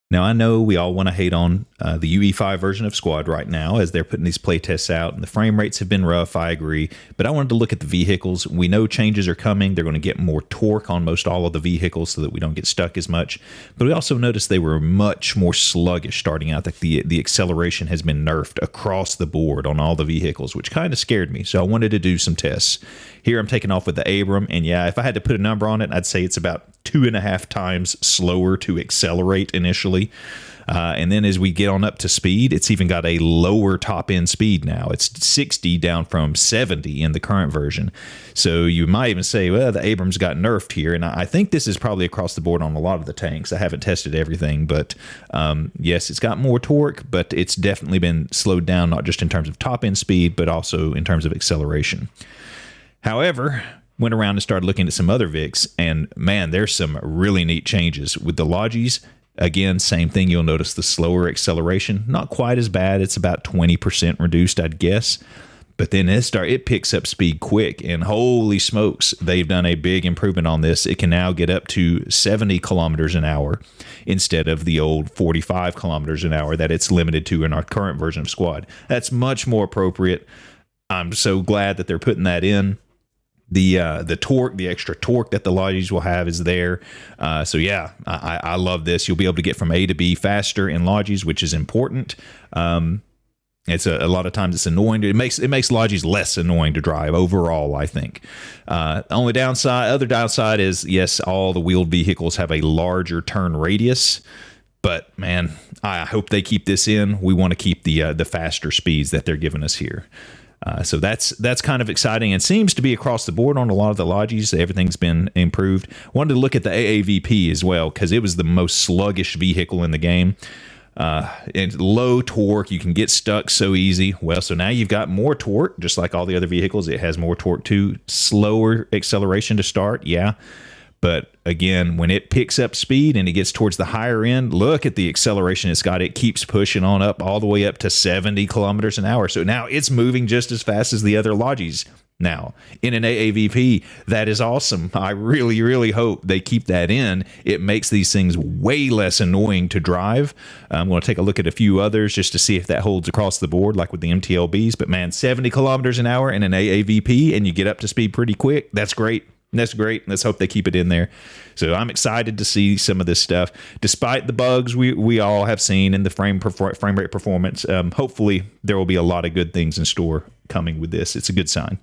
Now, I know we all want to hate on the UE5 version of Squad right now as they're putting these playtests out, and the frame rates have been rough, I agree. But I wanted to look at the vehicles. We know changes are coming. They're going to get more torque on most all of the vehicles so that we don't get stuck as much. But we also noticed they were much more sluggish starting out. Like the acceleration has been nerfed across the board on all the vehicles, which kind of scared me. So I wanted to do some tests. Here I'm taking off with the Abram, and yeah, if I had to put a number on it, I'd say it's about 2.5 times slower to accelerate initially. And then as we get on up to speed, it's even got a lower top end speed now. It's 60 down from 70 in the current version. So you might even say, well, the Abrams got nerfed here. And I think this is probably across the board on a lot of the tanks. I haven't tested everything, but yes, it's got more torque, but it's definitely been slowed down, not just in terms of top end speed, but also in terms of acceleration. However, went around and started looking at some other Vics, and man, there's some really neat changes. With the Logis, again, same thing. You'll notice the slower acceleration. Not quite as bad. It's about 20% reduced, I'd guess. But then it picks up speed quick, and holy smokes, they've done a big improvement on this. It can now get up to 70 kilometers an hour instead of the old 45 kilometers an hour that it's limited to in our current version of Squad. That's much more appropriate. I'm so glad that they're putting that in. The torque, the extra torque that the Logis will have is there. So yeah, I love this. You'll be able to get from A to B faster in Logis, which is important. It's a lot of times it's annoying. It makes Logis less annoying to drive overall, I think. Other downside is, yes, all the wheeled vehicles have a larger turn radius. But man, I hope they keep this in. We want to keep the faster speeds that they're giving us here. So that's kind of exciting, and seems to be across the board on a lot of the Logis. Everything's been improved. Wanted to look at the AAVP as well, because it was the most sluggish vehicle in the game. And low torque, you can get stuck so easy. Well, so now you've got more torque, just like all the other vehicles. It has more torque too. Slower acceleration to start, yeah. But again, when it picks up speed and it gets towards the higher end, look at the acceleration it's got. It keeps pushing on up all the way up to 70 kilometers an hour. So now it's moving just as fast as the other Logis now in an AAVP. That is awesome. I really, really hope they keep that in. It makes these things way less annoying to drive. I'm going to take a look at a few others just to see if that holds across the board, like with the MTLBs. But man, 70 kilometers an hour in an AAVP and you get up to speed pretty quick. That's great. That's great. Let's hope they keep it in there. So I'm excited to see some of this stuff, despite the bugs we all have seen in the frame rate performance. Hopefully there will be a lot of good things in store coming with this. It's a good sign.